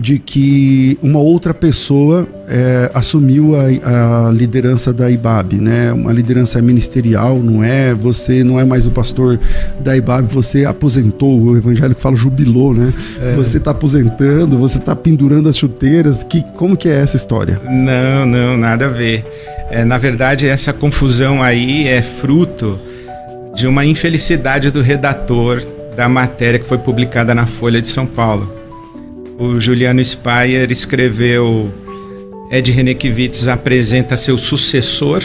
de que uma outra pessoa assumiu a liderança da IBAB, né? Uma liderança ministerial, você não é mais o pastor da IBAB, você aposentou, o evangélico fala jubilou, né? Você está aposentando, você está pendurando as chuteiras, como que é essa história? Não, nada a ver. Na verdade, essa confusão aí é fruto de uma infelicidade do redator da matéria que foi publicada na Folha de São Paulo. O Juliano Speyer escreveu: Ed Renekiewicz apresenta seu sucessor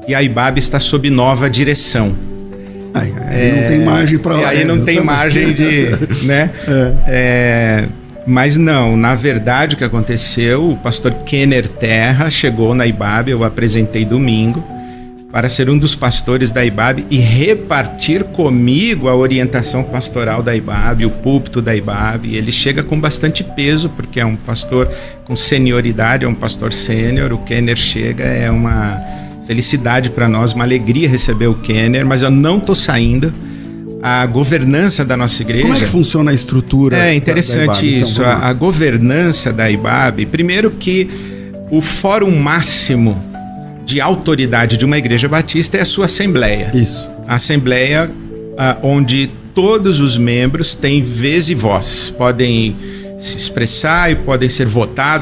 e a IBAB está sob nova direção. Aí não tem margem para... Aí não tem margem de... né? Mas não, na verdade o que aconteceu, o pastor Kenner Terra chegou na IBAB, eu apresentei domingo, para ser um dos pastores da IBAB e repartir comigo a orientação pastoral da IBAB, o púlpito da IBAB. Ele chega com bastante peso, porque é um pastor com senioridade, é um pastor sênior. O Kenner chega, é uma felicidade para nós, uma alegria receber o Kenner, mas eu não estou saindo. A governança da nossa igreja... Como é que funciona a estrutura? É interessante da IBAB, isso. Então, a governança da IBAB, primeiro que o fórum máximo de autoridade de uma igreja batista é a sua assembleia. Isso. A assembleia onde todos os membros têm vez e voz, podem se expressar e podem ser votar,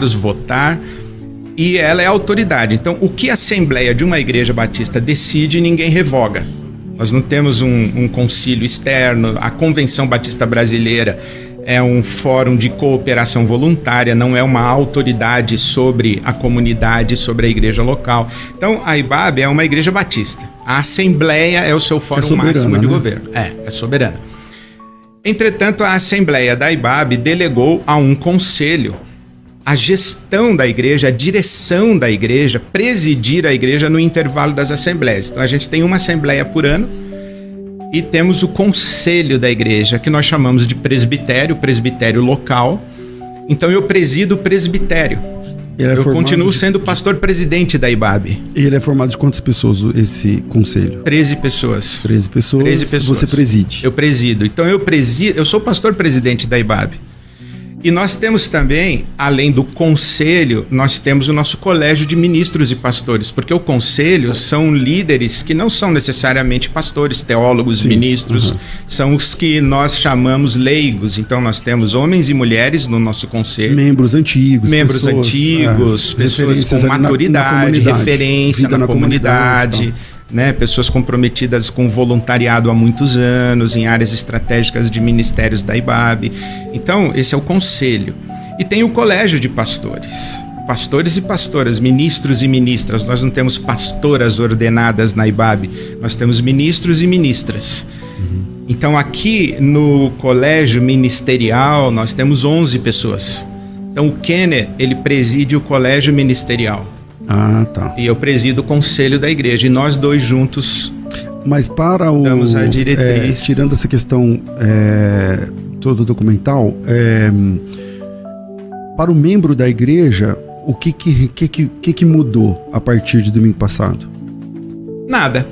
e ela é a autoridade. Então, o que a assembleia de uma igreja batista decide, ninguém revoga. Nós não temos um concílio externo. A Convenção Batista Brasileira é um fórum de cooperação voluntária, não é uma autoridade sobre a comunidade, sobre a igreja local. Então, a IBAB é uma igreja batista. A Assembleia é o seu fórum máximo de governo. É soberana. Entretanto, a Assembleia da IBAB delegou a um conselho a gestão da igreja, a direção da igreja, presidir a igreja no intervalo das assembleias. Então, a gente tem uma assembleia por ano, e temos o conselho da igreja, que nós chamamos de presbitério local. Então eu presido o presbitério. Eu continuo sendo pastor-presidente da IBAB. E ele é formado de quantas pessoas, esse conselho? 13 pessoas. 13 pessoas. Você preside. Eu presido. Então eu sou pastor-presidente da IBAB. E nós temos também, além do conselho, nós temos o nosso colégio de ministros e pastores, porque o conselho são líderes que não são necessariamente pastores, teólogos, ministros, são os que nós chamamos leigos. Então nós temos homens e mulheres no nosso conselho. Membros antigos, pessoas com maturidade, referência na comunidade. Né, pessoas comprometidas com voluntariado há muitos anos, em áreas estratégicas de ministérios da IBAB. Então, esse é o conselho. E tem o colégio de pastores. Pastores e pastoras, ministros e ministras. Nós não temos pastoras ordenadas na IBAB, nós temos ministros e ministras. Então, aqui no colégio ministerial, nós temos 11 pessoas. Então, o Kenner, ele preside o colégio ministerial. Ah, tá. E eu presido o conselho da igreja, e nós dois juntos. Mas para o... damos a diretriz. Tirando essa questão todo documental, para o membro da igreja, o que mudou a partir de domingo passado? Nada.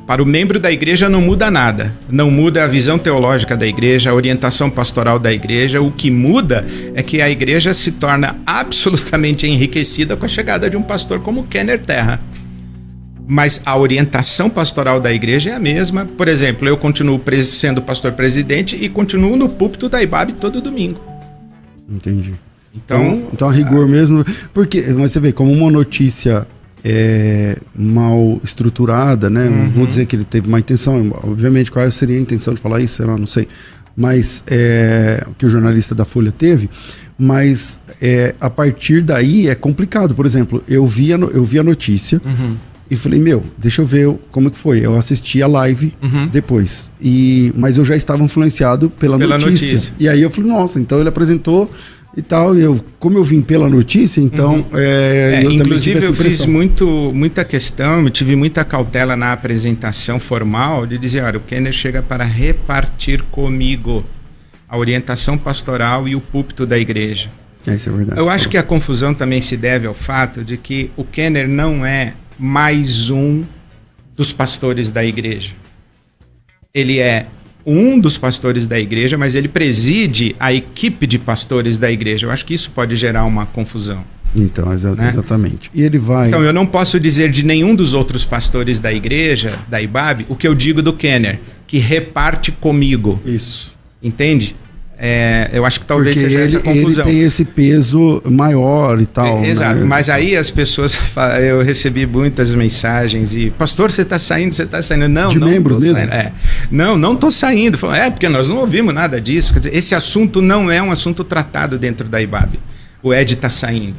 Para o membro da igreja não muda nada. Não muda a visão teológica da igreja, a orientação pastoral da igreja. O que muda é que a igreja se torna absolutamente enriquecida com a chegada de um pastor como Kenner Terra. Mas a orientação pastoral da igreja é a mesma. Por exemplo, eu continuo sendo pastor-presidente e continuo no púlpito da IBAB todo domingo. Entendi. Então a rigor mesmo... Porque, mas você vê, como uma notícia... mal estruturada, né? Não vou dizer que ele teve má intenção, obviamente, qual seria a intenção de falar isso, sei lá, não sei, mas que o jornalista da Folha teve, mas a partir daí é complicado. Por exemplo, eu vi a notícia e falei, deixa eu ver como que foi. Eu assisti a live depois, mas eu já estava influenciado pela notícia. E aí eu falei, nossa, então ele apresentou e tal, como eu vim pela notícia, então eu inclusive também eu fiz muita questão, eu tive muita cautela na apresentação formal de dizer, olha, o Kenner chega para repartir comigo a orientação pastoral e o púlpito da igreja. Isso é verdade. Eu acho que a confusão também se deve ao fato de que o Kenner não é mais um dos pastores da igreja. Ele é um dos pastores da igreja, mas ele preside a equipe de pastores da igreja. Eu acho que isso pode gerar uma confusão. Então, né? Exatamente. E ele vai... Então, eu não posso dizer de nenhum dos outros pastores da igreja, da IBAB, o que eu digo do Kenner, que reparte comigo. Isso. Entende? Eu acho que talvez porque seja essa confusão. Ele tem esse peso maior e tal. Exato, né? Mas aí as pessoas falam, eu recebi muitas mensagens e, pastor, você está saindo? Não, de não membros mesmo? Não estou saindo. Falam, porque nós não ouvimos nada disso. Quer dizer, esse assunto não é um assunto tratado dentro da IBAB. O Ed está saindo.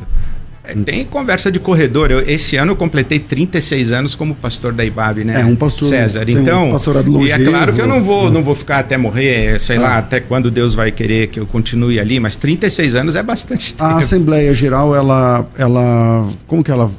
Tem conversa de corredor. Esse ano eu completei 36 anos como pastor da IBAB, né? Um pastor, César. Então, pastorado longevo. E é claro que eu não vou ficar até morrer, sei lá, até quando Deus vai querer que eu continue ali, mas 36 anos é bastante tempo. A Assembleia Geral, ela como que ela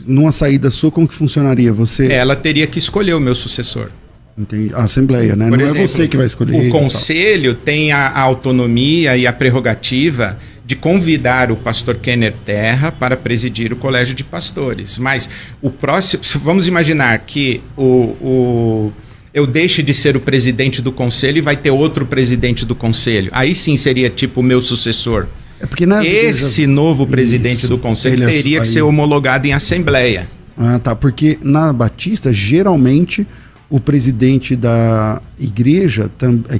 numa saída sua, como que funcionaria? Ela teria que escolher o meu sucessor. Entendi. A Assembleia, né? Por não exemplo, é você que vai escolher. O Conselho tem a autonomia e a prerrogativa de convidar o pastor Kenner Terra para presidir o Colégio de Pastores. Mas o próximo... Vamos imaginar que eu deixe de ser o presidente do Conselho e vai ter outro presidente do Conselho. Aí sim seria tipo o meu sucessor. Porque esse novo presidente do Conselho teria que ser homologado em Assembleia. Ah, tá. Porque na Batista, geralmente... O presidente da igreja,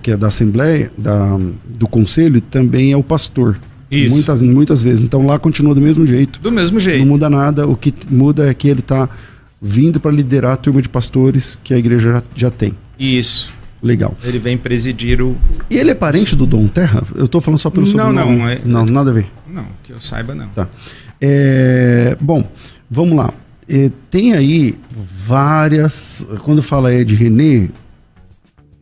que é da Assembleia, do Conselho, também é o pastor. Isso. Muitas vezes. Então lá continua do mesmo jeito. Do mesmo jeito. Não muda nada. O que muda é que ele está vindo para liderar a turma de pastores que a igreja já tem. Isso. Legal. Ele vem presidir o... E ele é parente do Dom Terra? Eu estou falando só pelo sobrenome. Não, nada a ver. Não, que eu saiba não. Tá. Bom, vamos lá. Tem aí várias... Quando fala Ed René,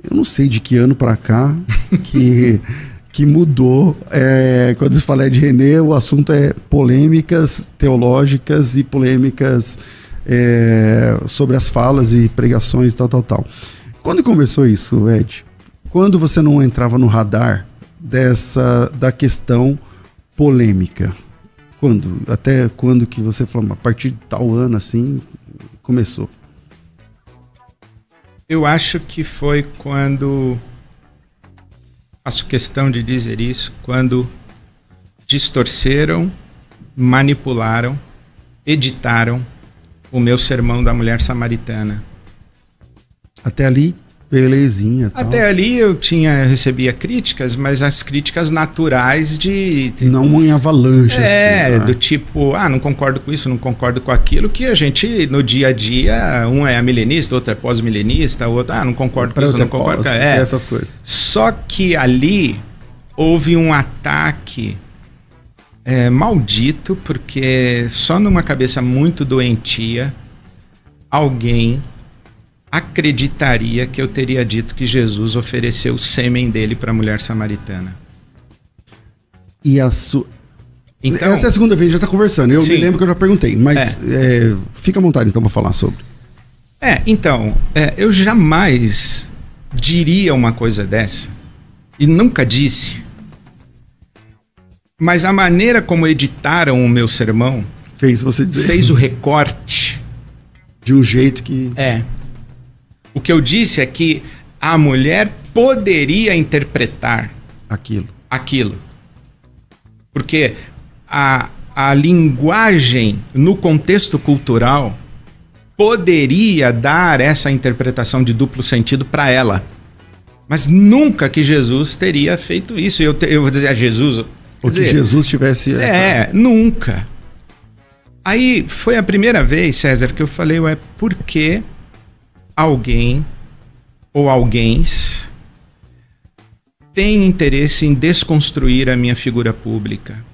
eu não sei de que ano para cá que mudou. Quando se fala Ed René, o assunto é polêmicas teológicas e polêmicas sobre as falas e pregações e tal. Quando começou isso, Ed? Quando você não entrava no radar da questão polêmica? Até quando que você falou, a partir de tal ano assim, começou? Eu acho que foi quando, faço questão de dizer isso, quando distorceram, manipularam, editaram o meu sermão da mulher samaritana. Até ali, belezinha. Até ali eu recebia críticas, mas as críticas naturais de... Não em avalanche. Do tipo, não concordo com isso, não concordo com aquilo, que a gente, no dia a dia, um é milenista, outro é pós-milenista, o outro, não concordo com isso, não concordo. Essas coisas. Só que ali houve um ataque maldito, porque só numa cabeça muito doentia, alguém acreditaria que eu teria dito que Jesus ofereceu o sêmen dele para a mulher samaritana. E então, essa é a segunda vez que já está conversando. Eu me lembro que eu já perguntei, mas fica à vontade então para falar sobre. Eu jamais diria uma coisa dessa e nunca disse. Mas a maneira como editaram o meu sermão fez você dizer. Fez o recorte de um jeito que O que eu disse é que a mulher poderia interpretar aquilo. Porque a linguagem no contexto cultural poderia dar essa interpretação de duplo sentido para ela. Mas nunca que Jesus teria feito isso. Eu vou dizer a Jesus... Ou que Jesus tivesse... Nunca. Aí foi a primeira vez, César, que eu falei, por que alguém ou alguéns tem interesse em desconstruir a minha figura pública?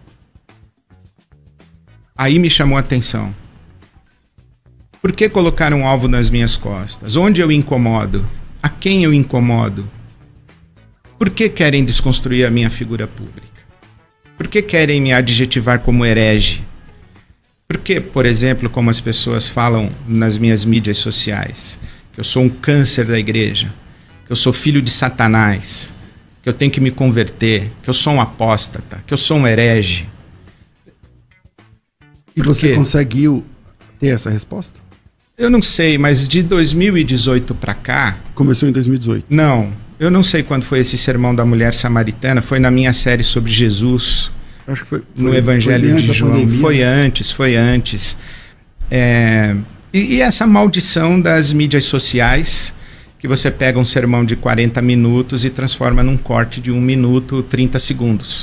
Aí me chamou a atenção. Por que colocar um alvo nas minhas costas? Onde eu incomodo? A quem eu incomodo? Por que querem desconstruir a minha figura pública? Por que querem me adjetivar como herege? Por que, por exemplo, como as pessoas falam nas minhas mídias sociais, que eu sou um câncer da igreja, que eu sou filho de Satanás, que eu tenho que me converter, que eu sou um apóstata, que eu sou um herege? E você conseguiu ter essa resposta? Eu não sei, mas de 2018 para cá... Começou em 2018? Não. Eu não sei quando foi esse sermão da mulher samaritana, foi na minha série sobre Jesus. Acho que foi no Evangelho de João. Pandemia. Foi antes. E essa maldição das mídias sociais, que você pega um sermão de 40 minutos e transforma num corte de 1 minuto, 30 segundos.